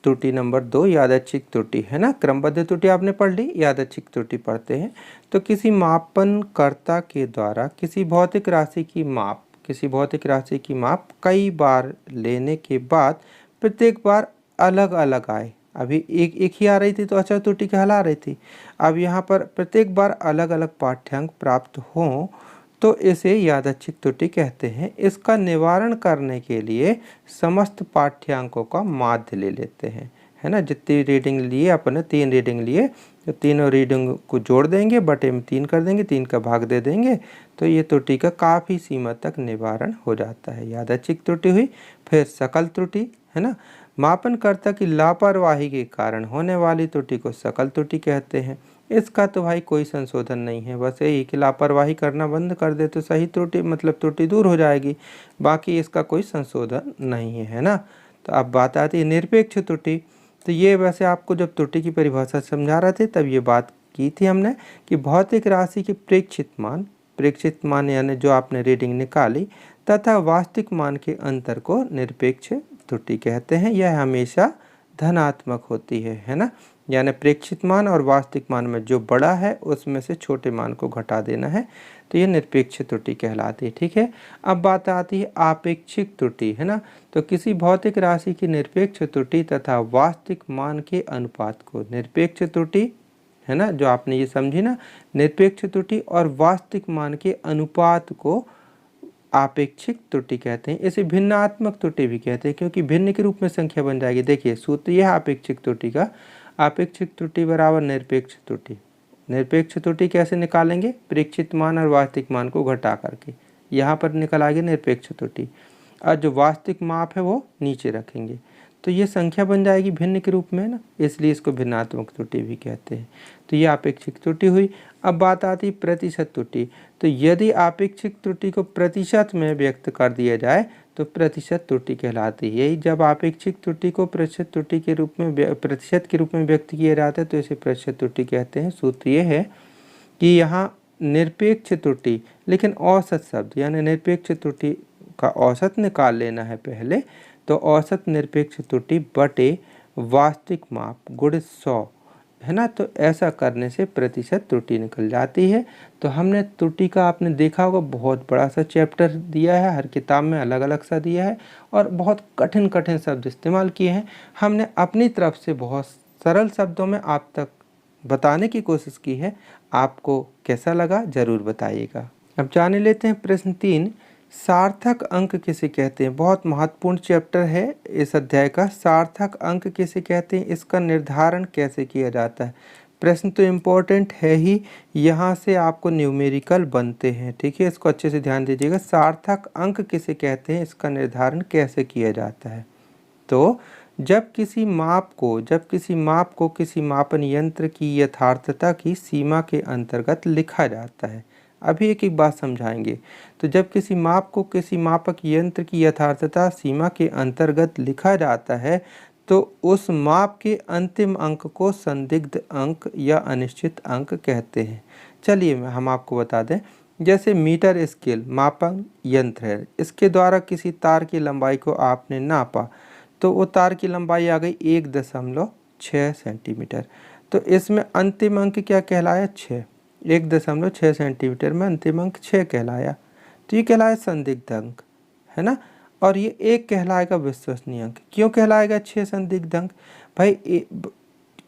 त्रुटि नंबर 2 यादृच्छिक त्रुटि, है ना। क्रमबद्ध त्रुटि आपने पढ़ ली, यादृच्छिक त्रुटि पढ़ते हैं। तो किसी मापनकर्ता के द्वारा किसी भौतिक राशि की माप कई बार लेने के बाद प्रत्येक बार अलग अलग आए। अभी एक ही आ रही थी तो अचर त्रुटि कहला रही थी। अब यहाँ पर प्रत्येक बार अलग अलग पाठ्यांक प्राप्त हों तो इसे यादृच्छिक त्रुटि कहते हैं। इसका निवारण करने के लिए समस्त पाठ्यांकों का माध्य ले लेते हैं, है ना। जितनी रीडिंग लिए अपन ने, 3 रीडिंग लिए, तो तीनों रीडिंग को जोड़ देंगे, बटे में 3 कर देंगे, 3 का भाग दे देंगे, तो ये त्रुटि का काफ़ी सीमा तक निवारण हो जाता है। यादृच्छिक त्रुटि हुई। फिर सकल त्रुटि, है ना। मापनकर्ता की लापरवाही के कारण होने वाली त्रुटि को सकल त्रुटि कहते हैं। इसका तो भाई कोई संशोधन नहीं है, बस यही कि लापरवाही करना बंद कर दे तो सही त्रुटि मतलब त्रुटि दूर हो जाएगी, बाकी इसका कोई संशोधन नहीं है ना। तो अब बात आती है निरपेक्ष त्रुटि। तो ये वैसे आपको जब त्रुटि की परिभाषा समझा रहे थे तब ये बात की थी हमने कि भौतिक राशि के प्रेक्षित मान यानी जो आपने रीडिंग निकाली तथा वास्तविक मान के अंतर को निरपेक्ष त्रुटि कहते हैं। यह हमेशा धनात्मक होती है ना। यानी प्रेक्षित मान और वास्तविक मान में जो बड़ा है उसमें से छोटे मान को घटा देना है, तो ये निरपेक्ष त्रुटि कहलाती है, ठीक है। अब बात आती है आपेक्षिक त्रुटि, है ना। तो किसी भौतिक राशि की निरपेक्ष त्रुटि तथा वास्तविक मान के अनुपात को निरपेक्ष त्रुटि, है ना, जो आपने ये समझी ना, निरपेक्ष त्रुटि और वास्तविक मान के अनुपात को आपेक्षिक त्रुटि कहते हैं। इसे भिन्नात्मक त्रुटि भी कहते हैं क्योंकि भिन्न के रूप में संख्या बन जाएगी। देखिए सूत्र यह आपेक्षिक त्रुटि का, आपेक्षिक त्रुटि बराबर निरपेक्ष त्रुटि। निरपेक्ष त्रुटि कैसे निकालेंगे? प्रेक्षित मान और वास्तविक मान को घटा करके, यहाँ पर निकल आएगी निरपेक्ष त्रुटि, और जो वास्तविक माप है वो नीचे रखेंगे, तो ये संख्या बन जाएगी भिन्न के रूप में ना, इसलिए इसको भिन्नात्मक त्रुटि भी कहते हैं। तो ये आपेक्षिक त्रुटि हुई। अब बात आती है प्रतिशत त्रुटि। तो यदि आपेक्षिक त्रुटि को प्रतिशत में व्यक्त कर दिया जाए तो प्रतिशत त्रुटि कहलाती है। यही जब आपेक्षिक त्रुटि को प्रतिशत के रूप में व्यक्त किया जाता है तो इसे प्रतिशत त्रुटि कहते हैं। सूत्र ये है कि यहाँ निरपेक्ष त्रुटि, लेकिन औसत शब्द यानी निरपेक्ष त्रुटि का औसत निकाल लेना है पहले, तो औसत निरपेक्ष त्रुटि बटे वास्तविक माप गुणे 100 है ना। तो ऐसा करने से प्रतिशत त्रुटि निकल जाती है। तो हमने त्रुटि का आपने देखा होगा बहुत बड़ा सा चैप्टर दिया है, हर किताब में अलग अलग सा दिया है और बहुत कठिन कठिन शब्द इस्तेमाल किए हैं। हमने अपनी तरफ से बहुत सरल शब्दों में आप तक बताने की कोशिश की है। आपको कैसा लगा ज़रूर बताइएगा। अब जाने लेते हैं प्रश्न 3, सार्थक अंक किसे कहते हैं। बहुत महत्वपूर्ण चैप्टर है इस अध्याय का। सार्थक अंक किसे कहते हैं, इसका निर्धारण कैसे किया जाता है। प्रश्न तो इम्पोर्टेंट है ही, यहाँ से आपको न्यूमेरिकल बनते हैं, ठीक है। इसको अच्छे से ध्यान दीजिएगा। सार्थक अंक किसे कहते हैं, इसका निर्धारण कैसे किया जाता है। तो जब किसी माप को किसी मापन यंत्र की यथार्थता की सीमा के अंतर्गत लिखा जाता है। अभी एक एक बात समझाएंगे। तो जब किसी माप को किसी मापक यंत्र की यथार्थता सीमा के अंतर्गत लिखा जाता है तो उस माप के अंतिम अंक को संदिग्ध अंक या अनिश्चित अंक कहते हैं। चलिए हम आपको बता दें, जैसे मीटर स्केल मापन यंत्र है, इसके द्वारा किसी तार की लंबाई को आपने नापा तो वो तार की लंबाई आ गई 1.6 सेंटीमीटर। तो इसमें अंतिम अंक क्या कहलाया, 6। 1.6 सेंटीमीटर में अंतिम अंक 6 कहलाया। तो ये कहलाया संदिग्ध अंक, है ना। और ये 1 कहलाएगा विश्वसनीय अंक। क्यों कहलाएगा 6 संदिग्ध अंक, भाई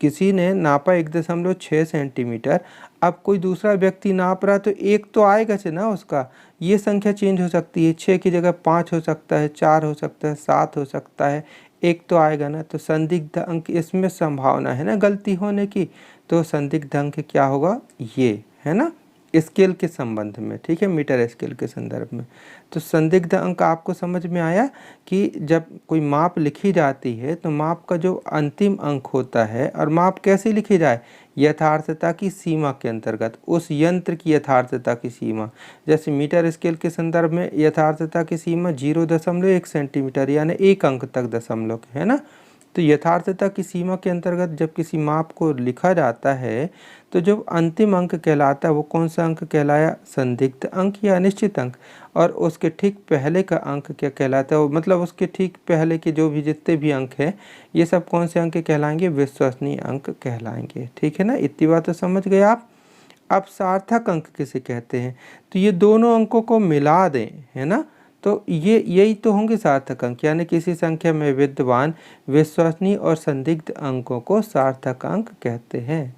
किसी ने नापा 1.6 सेंटीमीटर, अब कोई दूसरा व्यक्ति नाप रहा तो 1 तो आएगा से ना उसका। ये संख्या चेंज हो सकती है, 6 की जगह 5 हो सकता है, 4 हो सकता है, 7 हो सकता है, 1 तो आएगा ना। तो संदिग्ध अंक इसमें संभावना है ना गलती होने की। तो संदिग्ध अंक क्या होगा, ये है ना, स्केल के संबंध में, ठीक है, मीटर स्केल के संदर्भ में। तो संदिग्ध अंक आपको समझ में आया कि जब कोई माप लिखी जाती है तो माप का जो अंतिम अंक होता है, और माप कैसे लिखी जाए, यथार्थता की सीमा के अंतर्गत, उस यंत्र की यथार्थता की सीमा। जैसे मीटर स्केल के संदर्भ में यथार्थता की सीमा 0.1 सेंटीमीटर यानी 1 अंक तक दशमलव है ना। तो यथार्थता की सीमा के अंतर्गत जब किसी माप को लिखा जाता है तो जो अंतिम अंक कहलाता है वो कौन सा अंक कहलाया, संदिग्ध अंक या अनिश्चित अंक। और उसके ठीक पहले का अंक क्या कहलाता है, मतलब उसके ठीक पहले के जो भी जितने भी अंक हैं ये सब कौन से अंक कहलाएंगे, विश्वसनीय अंक कहलाएंगे, ठीक है ना। इतनी बात तो समझ गए आप। अब सार्थक अंक किसे कहते हैं, तो ये दोनों अंकों को मिला दें, है ना, तो ये यही तो होंगे सार्थक अंक। यानी किसी संख्या में विद्यमान विश्वसनीय और संदिग्ध अंकों को सार्थक अंक कहते हैं।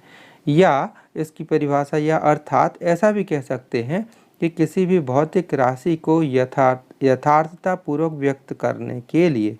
या इसकी परिभाषा या अर्थात ऐसा भी कह सकते हैं कि किसी भी भौतिक राशि को यथार्थतापूर्वक व्यक्त करने के लिए,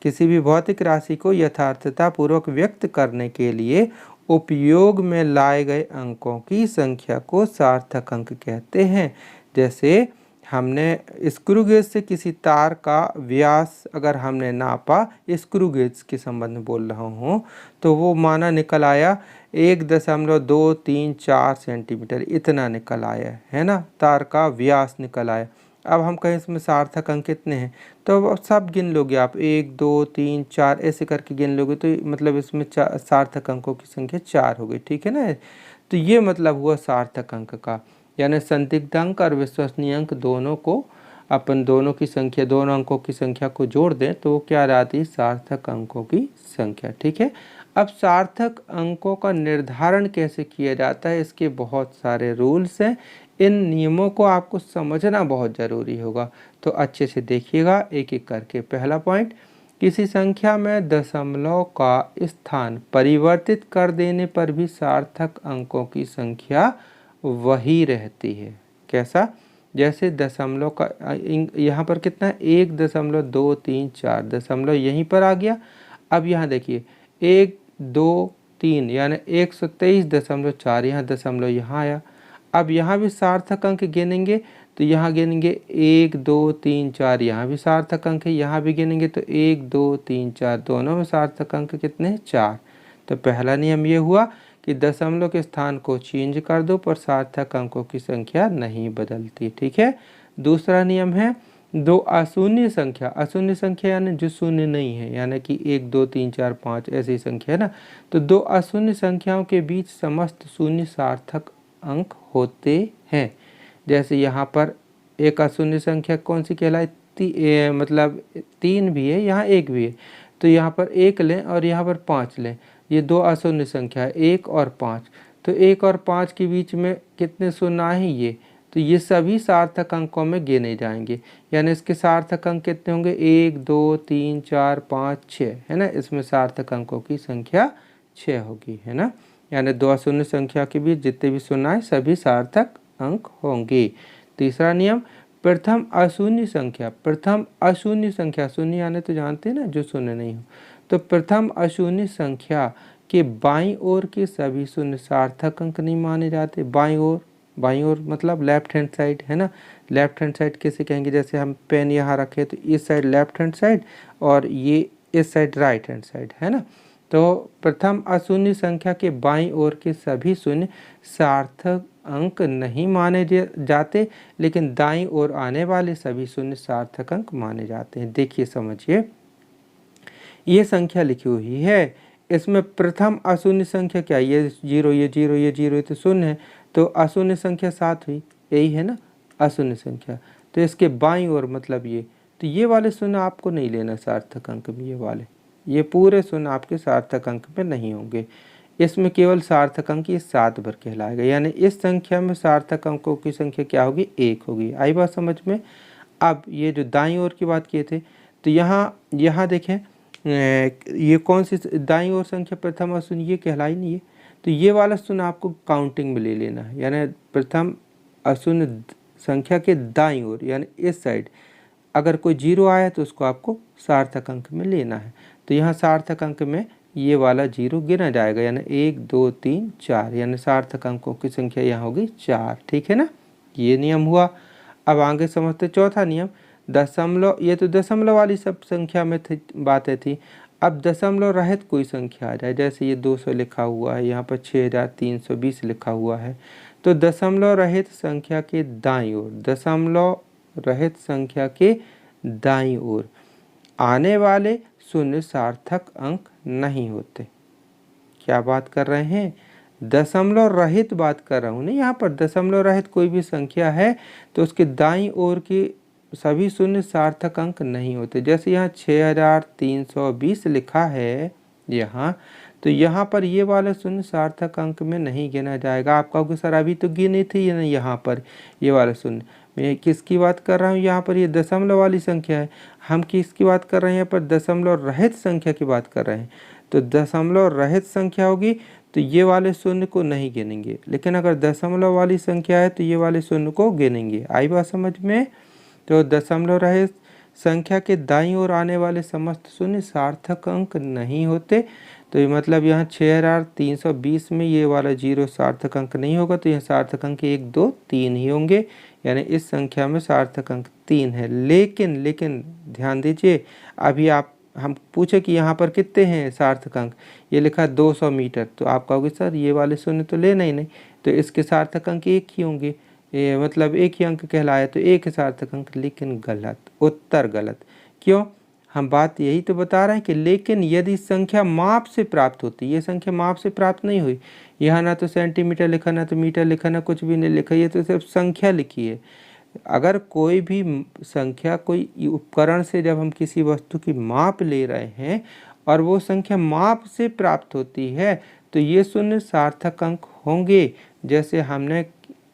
किसी भी भौतिक राशि को यथार्थतापूर्वक व्यक्त करने के लिए उपयोग में लाए गए अंकों की संख्या को सार्थक अंक कहते हैं। जैसे हमने स्क्रू गेज से किसी तार का व्यास अगर हमने नापा, स्क्रू गेज के संबंध में बोल रहा हूँ, तो वो माना निकल आया 1.234 सेंटीमीटर, इतना निकल आया है ना, तार का व्यास निकल आया। अब हम कहें इसमें सार्थक अंक कितने हैं, तो अब सब गिन लोगे आप, 1 2 3 4 ऐसे करके गिन लोगे तो मतलब इसमें सार्थक अंकों की संख्या 4 हो गई, ठीक है ना। तो ये मतलब हुआ सार्थक अंक का, यानी संदिग्ध अंक और विश्वसनीय अंक दोनों को अपन दोनों की संख्या, दोनों अंकों की संख्या को जोड़ दें तो वो क्या रहती है, सार्थक अंकों की संख्या, ठीक है। अब सार्थक अंकों का निर्धारण कैसे किया जाता है, इसके बहुत सारे रूल्स हैं। इन नियमों को आपको समझना बहुत ज़रूरी होगा, तो अच्छे से देखिएगा एक एक करके। पहला पॉइंट, किसी संख्या में दशमलव का स्थान परिवर्तित कर देने पर भी सार्थक अंकों की संख्या वही रहती है। कैसा, जैसे दशमलव का यहाँ पर कितना है, 1.234 दशमलव यहीं पर आ गया। अब यहाँ देखिए 1 2 3 यानी 123.4, यहाँ दशमलव यहाँ आया। अब यहाँ भी सार्थक अंक गिनेंगे तो यहाँ गिनेंगे 1 2 3 4, यहाँ भी सार्थक अंक है, यहाँ भी गिनेंगे तो 1 2 3 4, दोनों में सार्थक अंक कितने हैं, 4। तो पहला नियम ये हुआ कि दशमलव के स्थान को चेंज कर दो पर सार्थक अंकों की संख्या नहीं बदलती, ठीक है। दूसरा नियम है, दो अशून्य संख्या यानी जो शून्य नहीं है, यानी कि 1 2 3 4 5 ऐसी संख्या है ना, तो दो अशून्य संख्याओं के बीच समस्त शून्य सार्थक अंक होते हैं। जैसे यहाँ पर एक अशून्य संख्या कौन सी कहलाए, मतलब 3 भी है, यहाँ 1 भी है, तो यहाँ पर 1 लें और यहाँ पर 5 लें। ये दो अशून्य संख्या है, 1 और 5। तो 1 और 5 के बीच में कितने शून्य आए ये, तो ये सभी सार्थक अंकों में गिने जाएंगे। यानी इसके सार्थक अंक कितने होंगे, 1 2 3 4 5 6, है ना। इसमें सार्थक अंकों की संख्या 6 होगी, है ना। यानी दो अशून्य संख्या के बीच जितने भी शून्य आए सभी सार्थक अंक होंगे। तीसरा नियम, प्रथम अशून्य संख्या, प्रथम अशून्य संख्या, शून्य यानी तो जानते हैं ना जो शून्य नहीं हो, तो प्रथम अशून्य संख्या के बाईं ओर के सभी शून्य सार्थक अंक नहीं माने जाते। बाईं ओर, बाईं ओर मतलब लेफ्ट हैंड साइड, है ना। लेफ्ट हैंड साइड कैसे कहेंगे, जैसे हम पेन यहाँ रखे तो इस साइड लेफ्ट हैंड साइड और ये इस साइड राइट हैंड साइड, है ना। तो प्रथम अशून्य संख्या के बाईं ओर के सभी शून्य सार्थक अंक नहीं माने जाते, लेकिन दाईं ओर आने वाले सभी शून्य सार्थक अंक माने जाते हैं। देखिए समझिए, ये संख्या लिखी हुई है, इसमें प्रथम अशून्य संख्या क्या है, ये 0 ये 0 ये 0 तो शून्य है, तो अशून्य संख्या 7 हुई, यही है ना अशून्य संख्या। तो इसके बाईं ओर मतलब ये, तो ये वाले शून्य आपको नहीं लेना सार्थक अंक में, ये वाले, ये पूरे शून्य आपके सार्थक अंक में नहीं होंगे। इसमें केवल सार्थक अंक ये 7 भर कहलाएगा। यानी इस संख्या में सार्थक अंकों की संख्या क्या होगी, 1 होगी। आई बात समझ में। अब ये जो दाईं ओर की बात किए थे, तो यहाँ देखें, ये कौन सी दाईं ओर संख्या प्रथम अशून्य, ये कहलाई नहीं है, तो ये वाला शून्य आपको काउंटिंग में ले लेना है। यानी प्रथम अशून्य संख्या के दाईं ओर यानी इस साइड अगर कोई 0 आया तो उसको आपको सार्थक अंक में लेना है। तो यहाँ सार्थक अंक में ये वाला 0 गिना जाएगा, यानी 1 2 3 4, यानी सार्थक अंकों की संख्या यहाँ होगी 4। ठीक है ना, ये नियम हुआ। अब आगे समझते चौथा नियम, दशमलव, ये तो दशमलव वाली सब संख्या में बातें थी। अब दशमलव रहित कोई संख्या आ जाए, जैसे ये 200 लिखा हुआ है, यहाँ पर 6320 लिखा हुआ है, तो दशमलव रहित संख्या के दाईं ओर, दशमलव रहित संख्या के दाईं ओर आने वाले शून्य सार्थक अंक नहीं होते। क्या बात कर रहे हैं, दशमलव रहित बात कर रहा हूँ नहीं, यहाँ पर दशमलव रहित कोई भी संख्या है तो उसके दाईं ओर के सभी शून्य सार्थक अंक नहीं होते। जैसे यहाँ 6320 लिखा है यहाँ, तो यहाँ पर ये वाला शून्य सार्थक अंक में नहीं गिना जाएगा। आप कहोगे सर अभी तो गिने थे ये, यहाँ पर ये वाला शून्य, मैं किसकी बात कर रहा हूँ, यहाँ पर ये दशमलव वाली संख्या है। हम किसकी बात कर रहे हैं, यहाँ पर दशमलव रहित संख्या की बात कर रहे हैं। तो दशमलव रहित संख्या होगी तो ये वाले शून्य को नहीं गिनेंगे, लेकिन अगर दशमलव वाली संख्या है तो ये वाले शून्य को गिनेंगे। आई बात समझ में। तो दशमलव रहित संख्या के दाईं ओर आने वाले समस्त शून्य सार्थक अंक नहीं होते। तो ये मतलब यहाँ 6320 में ये वाला 0 सार्थक अंक नहीं होगा, तो यहाँ सार्थक अंक 1 2 3 ही होंगे। यानी इस संख्या में सार्थक अंक 3 है। लेकिन ध्यान दीजिए, अभी हम पूछे कि यहाँ पर कितने हैं सार्थक अंक, ये लिखा 200 मीटर, तो आप कहोगे सर ये वाले शून्य तो लेना ही नहीं, तो इसके सार्थक अंक 1 ही होंगे, ये मतलब 1 ही अंक कहलाया, तो 1 सार्थक अंक। लेकिन गलत, उत्तर गलत। क्यों, हम बात यही तो बता रहे हैं कि लेकिन यदि संख्या माप से प्राप्त होती, ये संख्या माप से प्राप्त नहीं हुई, यहाँ ना तो सेंटीमीटर लिखा ना तो मीटर लिखा ना कुछ भी नहीं लिखा, ये तो सिर्फ संख्या लिखी है। अगर कोई भी संख्या कोई उपकरण से जब हम किसी वस्तु की माप ले रहे हैं और वो संख्या माप से प्राप्त होती है तो ये शून्य सार्थक अंक होंगे। जैसे हमने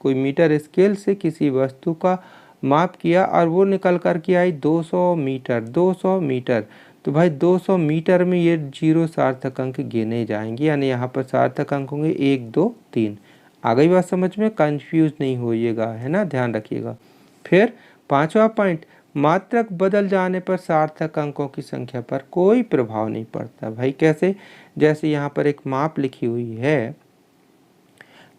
कोई मीटर स्केल से किसी वस्तु का माप किया और वो निकल कर के आई 200 मीटर, 200 मीटर, तो भाई 200 मीटर में ये 0 सार्थक अंक गिने जाएंगे। यानी यहाँ पर सार्थक अंक होंगे 1 2 3। आ गई बात समझ में, कंफ्यूज नहीं होइएगा, है ना, ध्यान रखिएगा। फिर पांचवा पॉइंट, मात्रक बदल जाने पर सार्थक अंकों की संख्या पर कोई प्रभाव नहीं पड़ता। भाई कैसे, जैसे यहाँ पर एक माप लिखी हुई है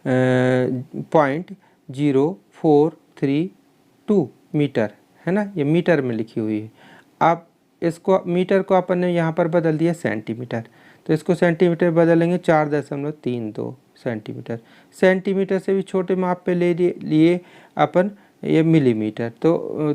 0.0432 मीटर, है ना, ये मीटर में लिखी हुई है। अब इसको मीटर को अपन ने यहाँ पर बदल दिया सेंटीमीटर, तो इसको सेंटीमीटर बदलेंगे 4.32 सेंटीमीटर। सेंटीमीटर से भी छोटे माप पे ले लिए अपन ये मिलीमीटर, तो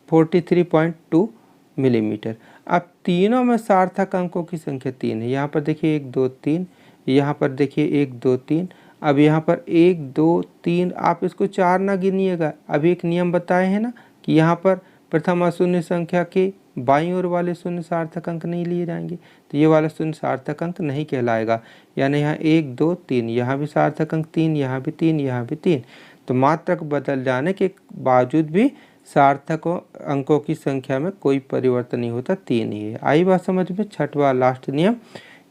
43.2 मिलीमीटर। अब तीनों में सार्थक अंकों की संख्या 3 है। यहाँ पर देखिए 1 2 3, यहाँ पर देखिए 1 2 3, अब यहाँ पर 1 2 3, आप इसको 4 ना गिनिएगा। अभी एक नियम बताए हैं ना कि यहाँ पर प्रथम अशून्य संख्या के बाईं ओर वाले शून्य सार्थक अंक नहीं लिए जाएंगे, तो ये वाला शून्य सार्थक अंक नहीं कहलाएगा। यानी यहाँ 1 2 3, यहाँ भी सार्थक अंक 3, यहाँ भी 3, यहाँ भी 3। तो मात्रक बदल जाने के बावजूद भी सार्थक अंकों की संख्या में कोई परिवर्तन नहीं होता, 3 ही है। आई बात समझ में। छठवां लास्ट नियम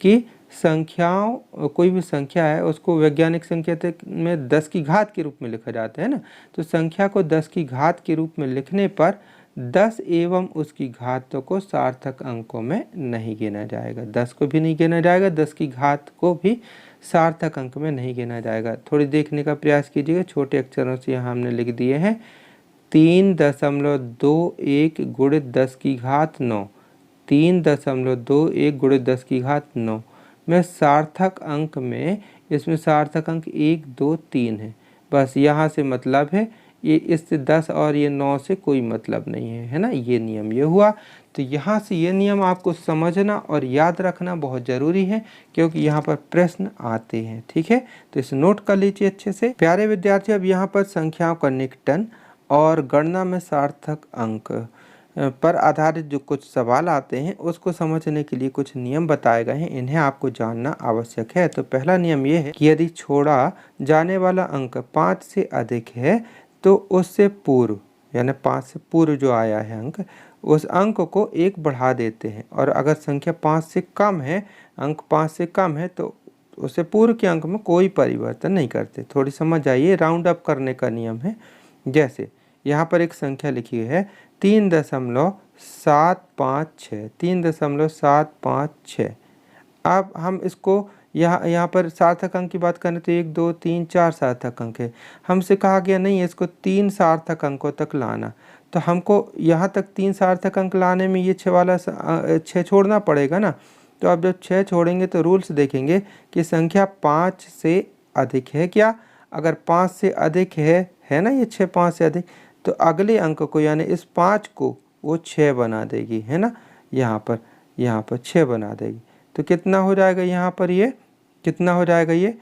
कि संख्याओं, कोई भी संख्या है उसको वैज्ञानिक संख्या में 10 की घात के रूप में लिखा जाता है ना, तो संख्या को 10 की घात के रूप में लिखने पर 10 एवं उसकी घातों को सार्थक अंकों में नहीं गिना जाएगा। 10 को भी नहीं गिना जाएगा, 10 की घात को भी सार्थक अंक में नहीं गिना जाएगा। थोड़ी देखने का प्रयास कीजिएगा, छोटे अक्षरों से यहाँ हमने लिख दिए हैं 3.21 गुणित 10 की घात 9, 3.21 गुणित 10 की घात 9 में सार्थक अंक में, इसमें सार्थक अंक 1 2 3 है। बस यहाँ से मतलब है, ये इससे 10 और ये 9 से कोई मतलब नहीं है, है ना। ये नियम ये हुआ। तो यहाँ से ये नियम आपको समझना और याद रखना बहुत ज़रूरी है, क्योंकि यहाँ पर प्रश्न आते हैं। ठीक है, तो इसे नोट कर लीजिए अच्छे से। प्यारे विद्यार्थी, अब यहाँ पर संख्याओं का निकटन और गणना में सार्थक अंक पर आधारित जो कुछ सवाल आते हैं उसको समझने के लिए कुछ नियम बताए गए हैं, इन्हें आपको जानना आवश्यक है। तो पहला नियम ये है कि यदि छोड़ा जाने वाला अंक 5 से अधिक है तो उससे पूर्व, यानी 5 से पूर्व जो आया है अंक, उस अंक को 1 बढ़ा देते हैं। और अगर संख्या 5 से कम है, अंक 5 से कम है, तो उससे पूर्व के अंक में कोई परिवर्तन नहीं करते। थोड़ी समझ आइए, राउंड अप करने का नियम है। जैसे यहाँ पर एक संख्या लिखी है 3.756, 3.756। अब हम इसको यहाँ पर सार्थक अंक की बात करें तो 1 2 3 4 सार्थक अंक है। हमसे कहा गया नहीं, इसको 3 सार्थक अंकों तक लाना, तो हमको यहाँ तक 3 सार्थक अंक लाने में ये 6 वाला 6 छोड़ना पड़ेगा ना। तो अब जब 6 छोड़ेंगे तो रूल्स देखेंगे कि संख्या 5 से अधिक है क्या। अगर 5 से अधिक है ना, ये 6 5 से अधिक, तो अगले अंक को यानी इस 5 को वो 6 बना देगी, है ना। यहाँ पर 6 बना देगी। तो कितना हो जाएगा यहाँ पर, ये कितना हो जाएगा, ये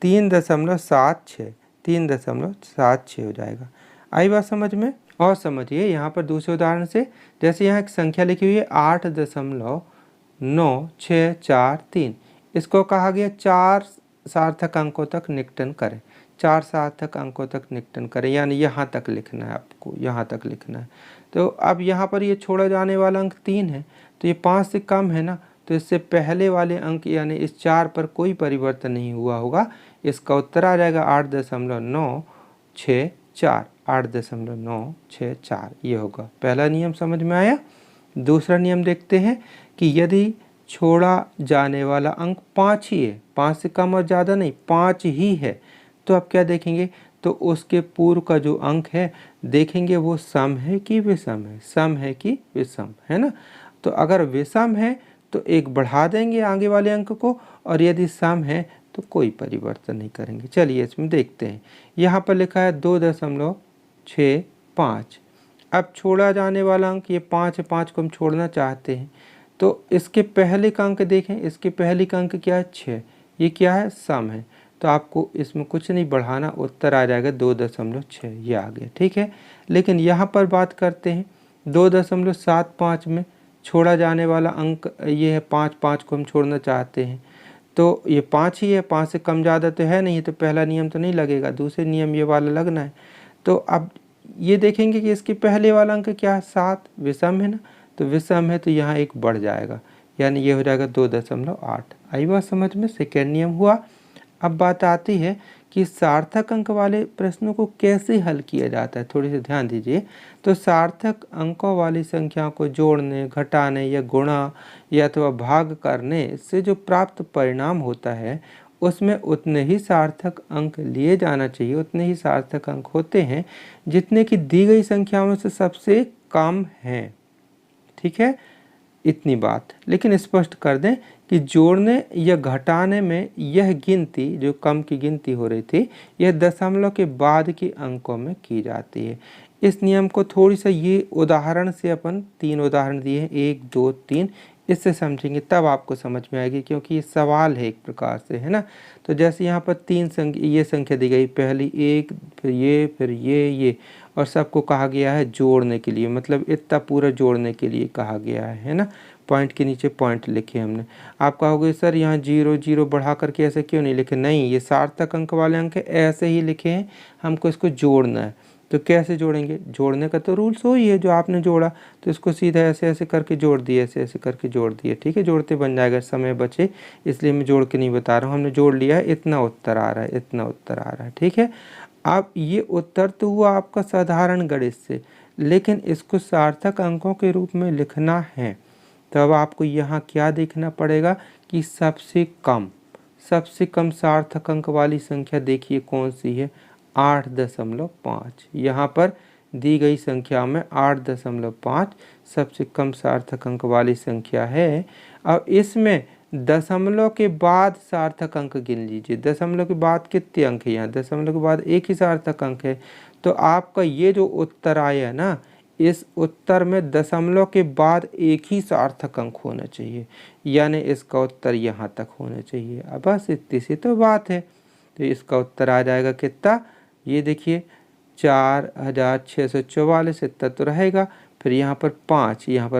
3.76, 3.76 हो जाएगा। आई बात समझ में। और समझिए यहाँ पर दूसरे उदाहरण से, जैसे यहाँ एक संख्या लिखी हुई है 8.9643, इसको कहा गया 4 सार्थक अंकों तक निकटन करें, 4 सार्थक अंकों तक निकटन करें, यानी यहाँ तक लिखना है आपको, यहाँ तक लिखना है। तो अब यहाँ पर ये छोड़ा जाने वाला अंक 3 है, तो ये 5 से कम है ना, तो इससे पहले वाले अंक यानी इस 4 पर कोई परिवर्तन नहीं हुआ होगा। इसका उत्तर आ जाएगा 8.964, 8.964 ये होगा। पहला नियम समझ में आया। दूसरा नियम देखते हैं कि यदि छोड़ा जाने वाला अंक 5 ही है, 5 से कम और ज़्यादा नहीं, 5 ही है, तो अब क्या देखेंगे, तो उसके पूर्व का जो अंक है देखेंगे वो सम है कि विषम है, सम है कि विषम, है ना। तो अगर विषम है तो 1 बढ़ा देंगे आगे वाले अंक को, और यदि सम है तो कोई परिवर्तन नहीं करेंगे। चलिए इसमें देखते हैं। यहाँ पर लिखा है 2.65। अब छोड़ा जाने वाला अंक ये 5 है, 5 को हम छोड़ना चाहते हैं, तो इसके पहले का अंक देखें, इसके पहले का अंक क्या है, 6, ये क्या है, सम है, तो आपको इसमें कुछ नहीं बढ़ाना, उत्तर आ जाएगा 2.6, ये आ गया। ठीक है, लेकिन यहाँ पर बात करते हैं 2.75 में छोड़ा जाने वाला अंक ये है 5, 5 को हम छोड़ना चाहते हैं, तो ये 5 ही है, 5 से कम ज़्यादा तो है नहीं, तो पहला नियम तो नहीं लगेगा, दूसरे नियम ये वाला लगना है। तो अब ये देखेंगे कि इसके पहले वाला अंक क्या है, 7, विषम है ना, तो विषम है तो यहाँ 1 बढ़ जाएगा, यानी ये हो जाएगा 2.8। आई बात समझ में। सेकेंड नियम हुआ। अब बात आती है कि सार्थक अंक वाले प्रश्नों को कैसे हल किया जाता है, थोड़ी सी ध्यान दीजिए। तो सार्थक अंकों वाली संख्याओं को जोड़ने, घटाने या गुणा या अथवा भाग करने से जो प्राप्त परिणाम होता है उसमें उतने ही सार्थक अंक लिए जाना चाहिए, उतने ही सार्थक अंक होते हैं जितने की दी गई संख्याओं से सबसे कम हैं। ठीक है, इतनी बात। लेकिन स्पष्ट कर दें कि जोड़ने या घटाने में यह गिनती, जो कम की गिनती हो रही थी, यह दशमलव के बाद के अंकों में की जाती है। इस नियम को थोड़ी सा ये उदाहरण से अपन 3 उदाहरण दिए हैं, 1 2 3, इससे समझेंगे तब आपको समझ में आएगी, क्योंकि ये सवाल है एक प्रकार से, है ना। तो जैसे यहाँ पर 3 संख्या, ये संख्या दी गई, पहली 1, फिर ये और सबको कहा गया है जोड़ने के लिए, मतलब इतना पूरा जोड़ने के लिए कहा गया है ना। पॉइंट के नीचे पॉइंट लिखे हमने। आप कहोगे सर यहाँ 0 0 बढ़ा करके ऐसे क्यों नहीं लिखे? नहीं, ये सार्थक अंक वाले अंक ऐसे ही लिखे हैं, हमको इसको जोड़ना है। तो कैसे जोड़ेंगे? जोड़ने का तो रूल्स वही है जो आपने जोड़ा, तो इसको सीधा ऐसे ऐसे करके जोड़ दिए, ऐसे ऐसे करके जोड़ दिए, ठीक है। जोड़ते बन जाएगा, समय बचे इसलिए मैं जोड़ के नहीं बता रहा हूँ। हमने जोड़ लिया है, इतना उत्तर आ रहा है, इतना उत्तर आ रहा है, ठीक है। अब ये उत्तर तो हुआ आपका साधारण गणित से, लेकिन इसको सार्थक अंकों के रूप में लिखना है। तो अब आपको यहाँ क्या देखना पड़ेगा कि सबसे कम सार्थक अंक वाली संख्या देखिए कौन सी है, 8.5। यहाँ पर दी गई संख्या में 8.5 सबसे कम सार्थक अंक वाली संख्या है। अब इसमें दशमलव के बाद सार्थक अंक गिन लीजिए। दशमलव के बाद कितने अंक है? यहाँ दशमलव के बाद एक ही सार्थक अंक है। तो आपका ये जो उत्तर आया ना, इस उत्तर में दशमलव के बाद एक ही सार्थक अंक होना चाहिए, यानी इसका उत्तर यहाँ तक होना चाहिए। अब बस इतनी सी तो बात है। तो इसका उत्तर आ जाएगा कितना? ये देखिए 4644, इतना तो रहेगा। फिर यहाँ पर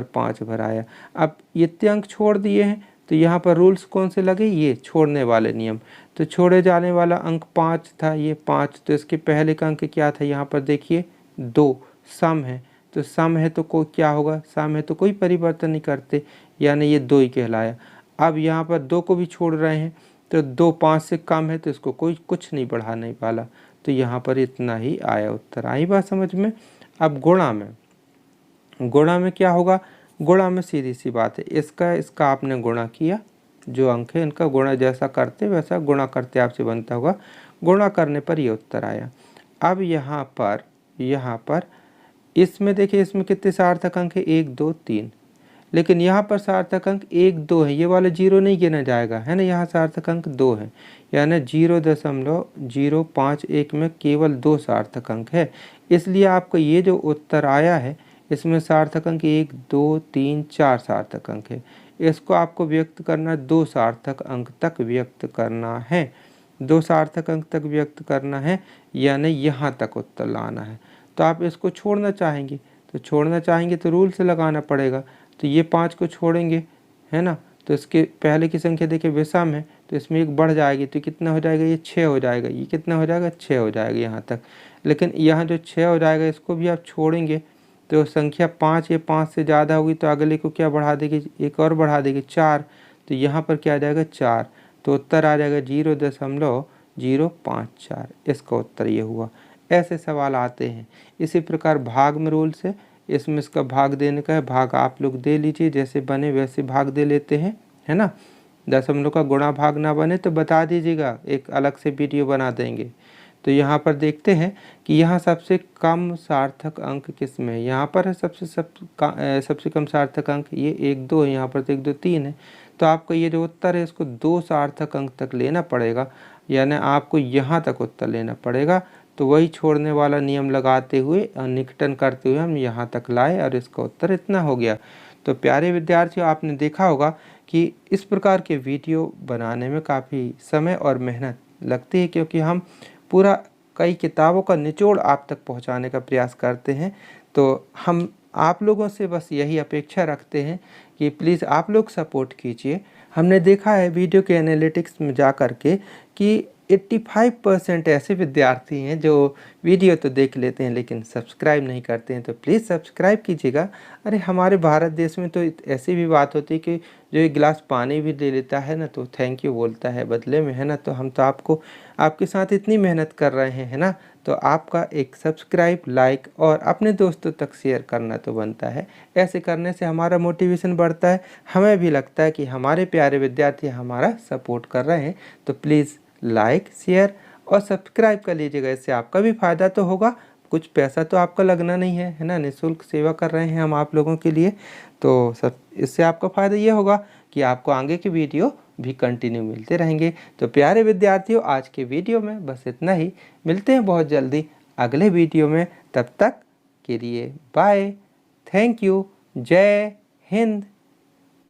5 भराया। अब इतने अंक छोड़ दिए हैं, तो यहाँ पर रूल्स कौन से लगे? ये छोड़ने वाले नियम। तो छोड़े जाने वाला अंक 5 था, ये 5। तो इसके पहले का अंक क्या था? यहाँ पर देखिए 2, सम है। तो सम है तो कोई क्या होगा? सम है तो कोई परिवर्तन नहीं करते, यानी ये 2 ही कहलाया। अब यहाँ पर 2 को भी छोड़ रहे हैं, तो 2 5 से कम है, तो इसको कोई कुछ नहीं बढ़ाने वाला। तो यहाँ पर इतना ही आया उत्तर। आई बात समझ में? अब गुणा में क्या होगा? गुणा में सीधी सी बात है, इसका आपने गुणा किया, जो अंक है इनका गुणा जैसा करते वैसा गुणा करते आपसे बनता होगा। गुणा करने पर ये उत्तर आया। अब यहाँ पर इसमें देखिए, इसमें कितने सार्थक अंक है? 1 2 3। लेकिन यहाँ पर सार्थक अंक 1 2 है, ये वाला 0 नहीं गिना जाएगा, है ना। यहाँ सार्थक अंक 2 है, यानी 0.051 में केवल 2 सार्थक अंक है। इसलिए आपको ये जो उत्तर आया है, इसमें सार्थक अंक 1 2 3 4 सार्थक अंक है। इसको आपको व्यक्त करना 2 सार्थक अंक तक व्यक्त करना है, 2 सार्थक अंक तक व्यक्त करना है, यानी यहाँ तक उत्तर लाना है। तो आप इसको छोड़ना चाहेंगे तो रूल से लगाना पड़ेगा। तो ये 5 को छोड़ेंगे, है ना। तो इसके पहले की संख्या देखिए विषम है, तो इसमें एक बढ़ जाएगी, तो कितना हो जाएगा? ये 6 हो जाएगा। ये कितना हो जाएगा? 6 हो जाएगा यहाँ तक। लेकिन यहाँ जो 6 हो जाएगा, इसको भी आप छोड़ेंगे तो संख्या 5, ये 5 से ज़्यादा होगी, तो अगले को क्या बढ़ा देगी? एक और बढ़ा देगी, 4। तो यहाँ पर क्या आ जाएगा? 4। तो उत्तर आ जाएगा 0.054। इसका उत्तर ये हुआ। ऐसे सवाल आते हैं। इसी प्रकार भाग में रूल्स है, इसमें इसका भाग देने का है। भाग आप लोग दे लीजिए, जैसे बने वैसे भाग दे लेते हैं, है ना। दशमलव का गुणा भाग ना बने तो बता दीजिएगा, एक अलग से वीडियो बना देंगे। तो यहाँ पर देखते हैं कि यहाँ सबसे कम सार्थक अंक किस में है। यहाँ पर है सबसे कम सार्थक अंक, ये 1 2 है, यहाँ पर तो 1 2 3 है। तो आपको ये जो उत्तर है, इसको 2 सार्थक अंक तक लेना पड़ेगा, यानी आपको यहाँ तक उत्तर लेना पड़ेगा। तो वही छोड़ने वाला नियम लगाते हुए निकटन करते हुए हम यहाँ तक लाए, और इसका उत्तर इतना हो गया। तो प्यारे विद्यार्थियों, आपने देखा होगा कि इस प्रकार के वीडियो बनाने में काफ़ी समय और मेहनत लगती है, क्योंकि हम पूरा कई किताबों का निचोड़ आप तक पहुंचाने का प्रयास करते हैं। तो हम आप लोगों से बस यही अपेक्षा रखते हैं कि प्लीज़ आप लोग सपोर्ट कीजिए। हमने देखा है वीडियो के एनालिटिक्स में जा कर के कि 85% ऐसे विद्यार्थी हैं जो वीडियो तो देख लेते हैं लेकिन सब्सक्राइब नहीं करते हैं। तो प्लीज़ सब्सक्राइब कीजिएगा। अरे हमारे भारत देश में तो ऐसी भी बात होती है कि जो एक गिलास पानी भी दे लेता है ना, तो थैंक यू बोलता है बदले में, है ना। तो हम तो आपके साथ इतनी मेहनत कर रहे हैं, है ना। तो आपका एक सब्सक्राइब, लाइक और अपने दोस्तों तक शेयर करना तो बनता है। ऐसे करने से हमारा मोटिवेशन बढ़ता है, हमें भी लगता है कि हमारे प्यारे विद्यार्थी हमारा सपोर्ट कर रहे हैं। तो प्लीज़ लाइक, शेयर और सब्सक्राइब कर लीजिएगा। इससे आपका भी फ़ायदा तो होगा, कुछ पैसा तो आपका लगना नहीं है ना। निःशुल्क सेवा कर रहे हैं हम आप लोगों के लिए। तो सब इससे आपका फ़ायदा ये होगा कि आपको आगे के वीडियो भी कंटिन्यू मिलते रहेंगे। तो प्यारे विद्यार्थियों, आज के वीडियो में बस इतना ही। मिलते हैं बहुत जल्दी अगले वीडियो में। तब तक के लिए बाय, थैंक यू, जय हिंद।